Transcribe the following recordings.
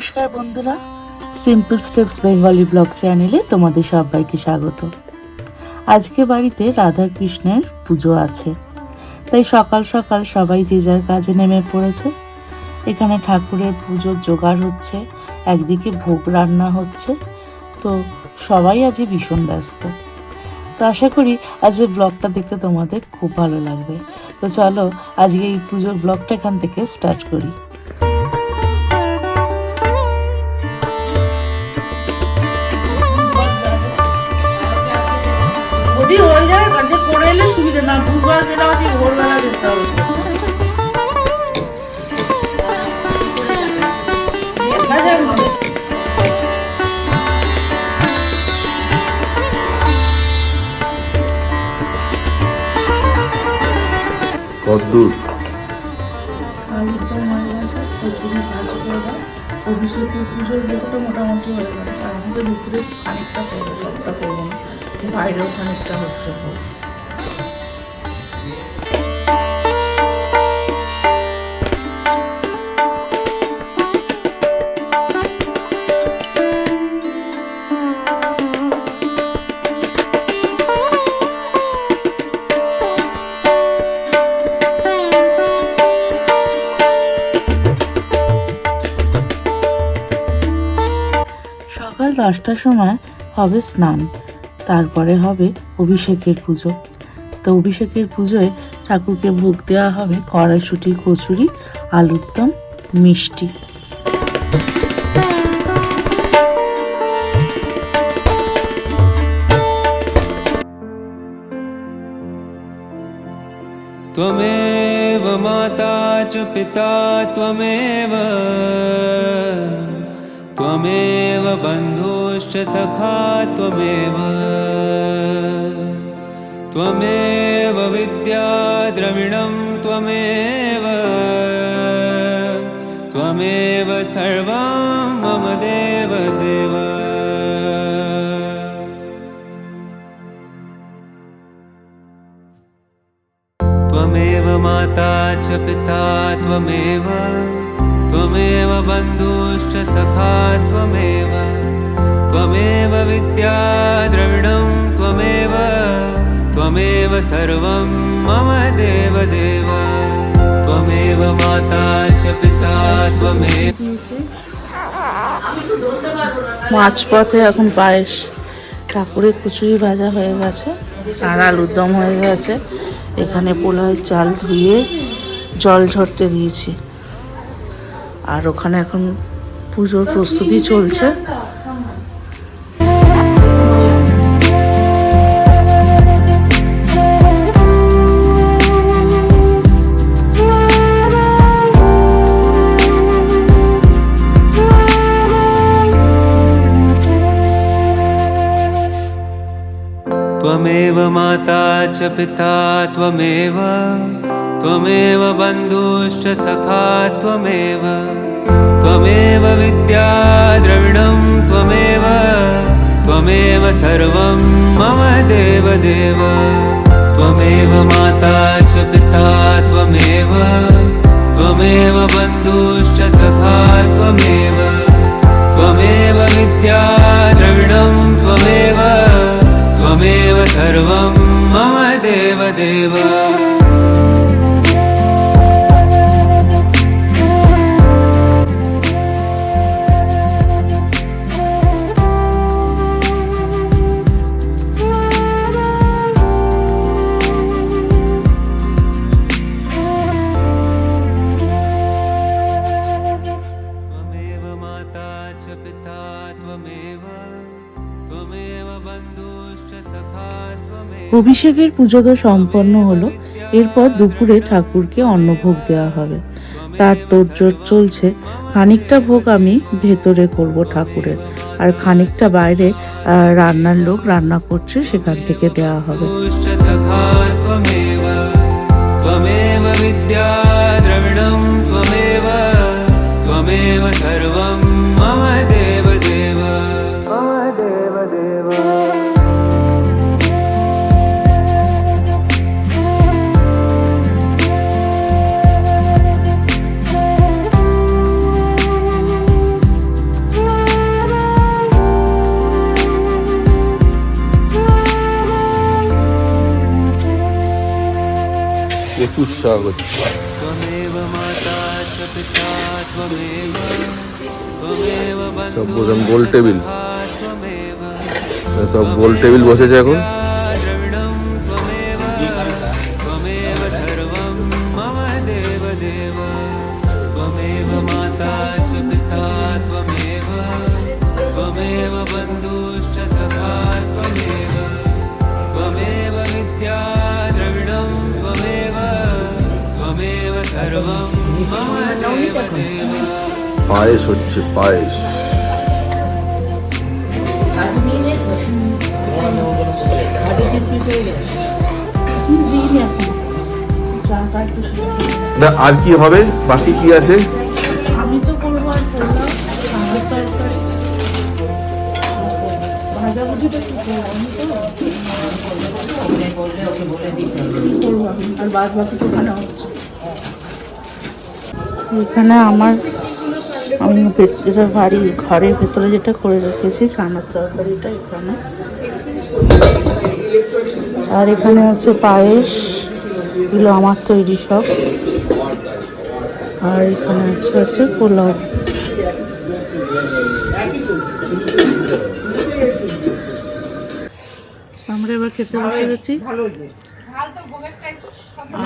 নমস্কার বন্ধুরা, simple steps Bengali blog চ্যানেলে তোমাদের সবাইকে স্বাগত। আজকে বাড়িতে রাধা কৃষ্ণের পুজো আছে, তাই সকাল সকাল সবাই যে যার কাজে নেমে পড়েছে। এখানে ঠাকুরের পুজোর জোগাড় হচ্ছে, একদিকে ভোগ রান্না হচ্ছে, তো সবাই আজ ভীষণ ব্যস্ত। তো আশা করি আজকের ব্লগটা দেখতে তোমাদের খুব ভালো লাগবে। তো চলো আজকে এই পুজোর ব্লগটা এখান থেকে স্টার্ট করি। যদি হয়ে যায় কাজে করে এলে সুবিধা, না বুধবার যেটা আছে ভোরবেলা যেতে হবে। কদ্দূর অভিষেকের পুজোর ব্যাপারটা মোটামুটি হয়ে গেল। আমি তো দুপুরে খানিকটা করবো, সবটা করবো না, বাইরেও খানিকটা হচ্ছে। সকাল 10টার সময় হবে স্নান, তারপরে হবে অভিষেকের পুজো। তো অভিষেকের পুজোয় ঠাকুরকে ভোগ দেওয়া হবে কড়াইশুঁটি, কচুরি, আলুর দম, মিষ্টি। त्वमेव माता च पिता त्वमेव त्वमेव बन्धुश्च सखा त्वमेव त्वमेव विद्या द्रविणं त्वमेव त्वमेव सर्वं मम देव देव। त्वमेव माता च पिता त्वमेव त्वमेव बन्धुश्च सखा त्वमेव त्वमेव विद्या द्रविणं त्वमेव त्वमेव सर्वं मम देव देव। त्वमेव माता च पिता त्वमेव। মাঝপথে এখন পায়েস, ঠাকুরের কচুরি ভাজা হয়ে গেছে আর আলুর দম হয়ে গেছে। এখানে পোলাওয়ের চাল ধুয়ে জল ঝরতে দিয়েছি, আর ওখানে এখন পুজোর প্রস্তুতি চলছে। त्वमेव माता च पिता त्वमेव त्वमेव बन्धुश्च सखा त्वमेव त्वमेव विद्या द्रविणं त्वमेव त्वमेव सर्वं मम देव देव। त्वमेव माता च पिता त्वमेव त्वमेव बन्धुश्च सखा त्वमेव त्वमेव विद्या द्रविणं त्वमेव त्वमेव सर्वं मम देव देव। त्वमेव माता च पिता त्वमेव त्वमेव बन्धुश्च सखा त्वमेव। অভিষেকের পুজো তো সম্পন্ন হলো, এরপর দুপুরে ঠাকুরকে অন্নভোগ দেওয়া হবে, তার তোড়জোড় চলছে। খানিকটা ভোগ আমি ভেতরে করব ঠাকুরের, আর খানিকটা বাইরে রান্নার লোক রান্না করছে, সেখান থেকে দেওয়া হবে। सखा त्वमेव त्वमेव विद्या द्रविणं त्वमेव त्वमेव सर्वं मम देव देव। मम देव देव। প্রচুর শাক হচ্ছে। त्वमेव माता च पिता त्वमेव त्वमेव সব বোঝাম গোল बन्धुश्च টেবিল, सखा त्वमेव সব গোল টেবিল বসেছে এখন। द्रविणं त्वमेव त्वमेव सर्वं मम देवदेव त्वमेव माता च पिता त्वमेव त्वमेव बन्धुश्च सखा त्वमेव त्वमेव विद्या द्रविणं त्वमेव त्वमेव सर्वं मम देवदेव। পায়েস হচ্ছে, পায়েস। না আর কি হবে, বাকি কি আছে? আমি তো করবো আর করলাম ভাজা ভুজিটা কি করবো, আমি তো করবো আর বাদ বাকি তো খানা হচ্ছে এখানে আমি যেটা বাড়ি ঘরের ভেতরে যেটা করে রেখেছি ছানার তরকারিটা এখানে, আর এখানে আছে পায়েস, এগুলো আমার তৈরি সব, আর এখানে আছে পোলাও। আমরা এবার খেতে বসে গেছি,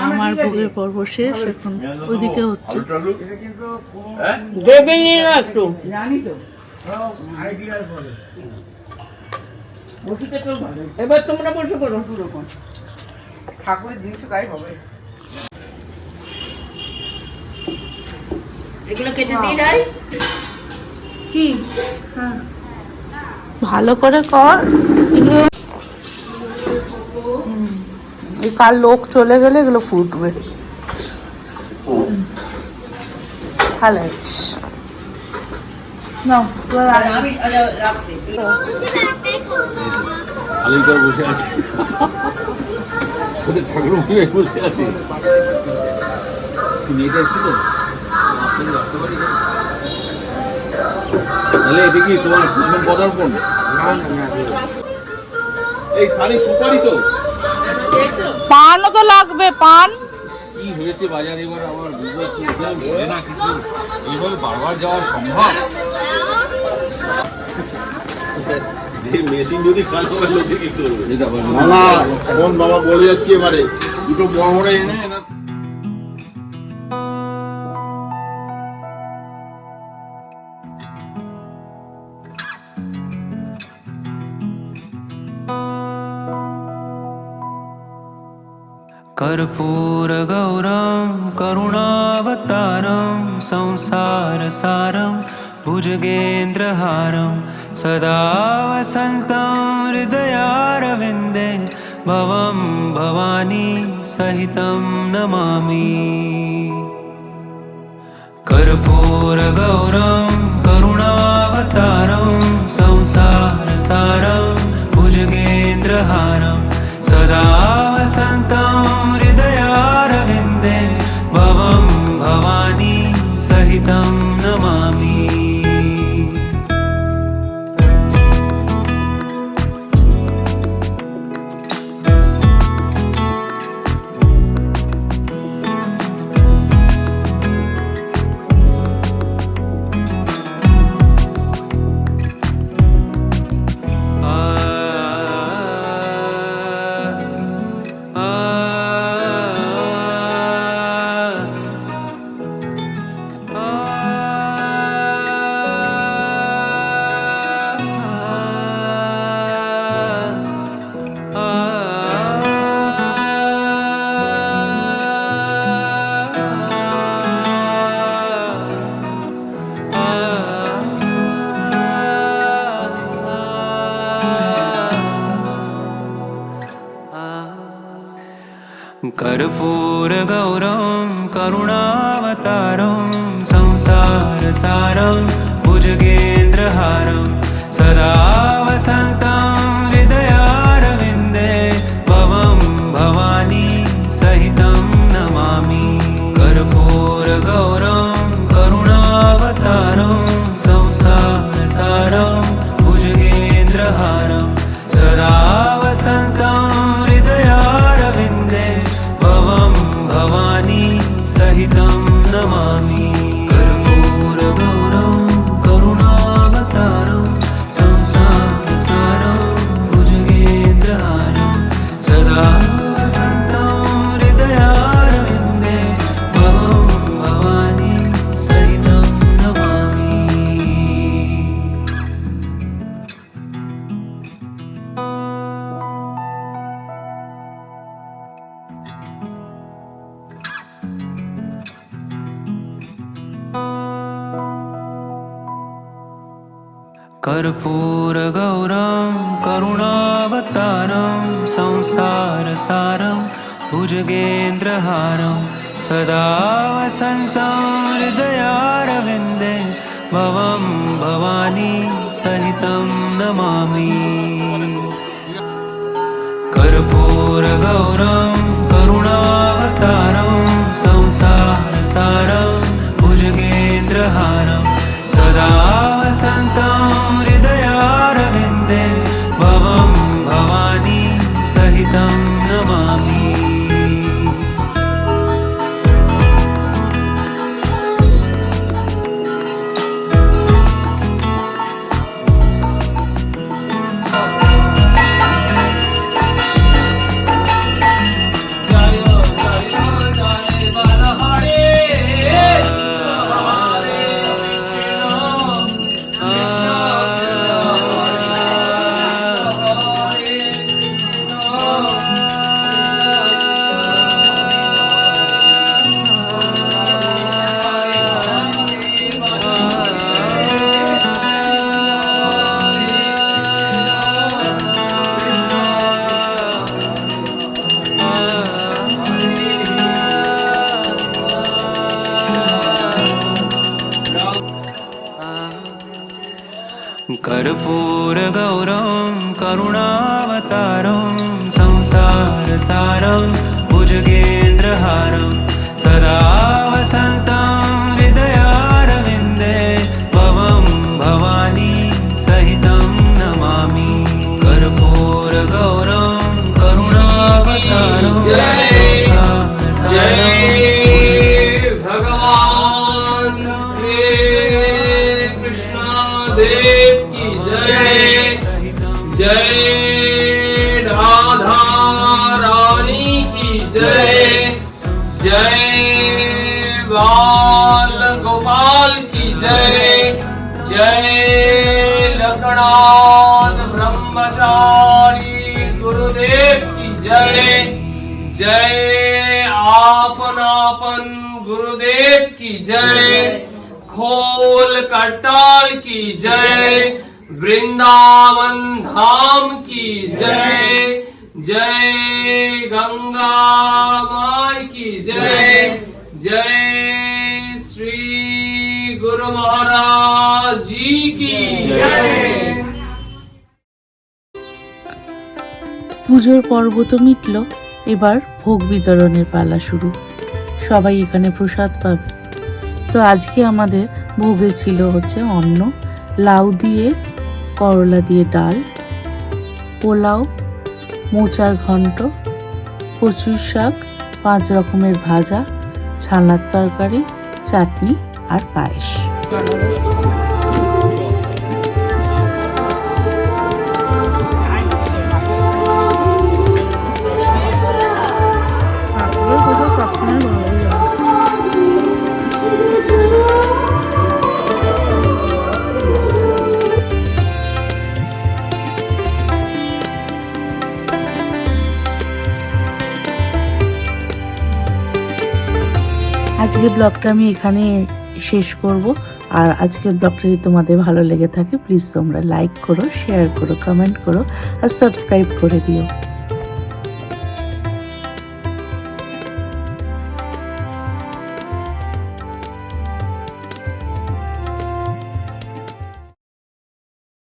আমার ভোগের পর্ব শেষ, এখন ওইদিকে হচ্ছে। এবার তোমরা বসে করো ঠাকুরের জিনিস তাই হবে। এগুলো কেটে দিই নাই কি ভালো করে কর, কাল লোক চলে গেলে এগুলো ফুটবে। ভালো আছে না, আমি রাখছি আলিকার বসে আছে, ঠাকুর বসে আছে। তুমি এটা এসেছিল তাহলে এটা কি তোমার পদার্পণ? এই সারি সুপারি তো, পানও তো লাগবে, পান কি হয়েছে বাজার এবার আমার বুঝতে পারছি না কিছু, এইভাবে বারবার যাওয়া সম্ভব? যে মেশিন যদি খারাপ হয় লোকে কি করবে? মালা কোন বাবা বলে যাচ্ছি, এবারে দুটো বড় বড় এনে এনে कर्पूरगौरं करुणावतारं संसारसारं भुजगेन्द्रहारं सदा वसन्तं हृदयारविन्दे भवं भवानी सहितं नमामि। कर्पूरगौरं करुणावतारं संसारसारं भुजगेन्द्रहारं सदा वसन्तं हृदयारविन्दे भवं भवानी सहितं नमामि। कर्पूरगौरं करुणावतारं संसारसारं भुजगेन्द्रहारं सदा वसन्तं हृदयारविन्दे भवं भवानी सहितं नमामि। कर्पूरगौरं करुणावतारं संसारसारं भुजगेन्द्रहारं सदा वसन्तं हृदयारविन्दे भवं भवानी कर्पूरगौरं करुणावतारं संसारसारं भुजगेन्द्रहारं सदा वसन्तं हृदयारविन्दे भवं भवानी सहितं नमामि कर्पूरगौरं करुणावतारं संसारसारं भुजगेन्द्रहारं सदा वसन्तं हृदयारविन्दे भवं भवानी सहितं नमामि कर्पूरगौरं करुणावतारं संसारसारं भुजगेन्द्रहारं सदा वसन्तं हृदयारविन्दे भवं भवानी सहितं नमामि कर्पूरगौरं करुणावतारं संसारसारं भगवान श्री कृष्ण देव की जय। जय राधा रानी की जय। जय बाल गोपाल की जय। जय लखनाथ ब्रह्मचारी गुरुदेव की जय। जय आपन गुरुदेव की जय। खोल कटाल की जय। वृंदावन धाम की जय। जय गंगा माई की जय। जय श्री गुरु महाराज जी की जय। পুজোর পর্ব তো মিটল, এবার ভোগ বিতরণের পালা শুরু। সবাই এখানে প্রসাদ পাবে। তো আজকে আমাদের ভোগে ছিল হচ্ছে অন্ন, লাউ দিয়ে করলা দিয়ে ডাল, পোলাও, মোচার ঘন্ট, কচুর শাক, 5 রকমের ভাজা, ছানার তরকারি, চাটনি আর পায়েস। আজকের ব্লগটা আমি এখানে শেষ করব। আর আজকের ব্লগটা যদি তোমাদের ভালো লেগে থাকে প্লিজ তোমরা লাইক করো, শেয়ার করো, কমেন্ট করো আর সাবস্ক্রাইব করে দিও।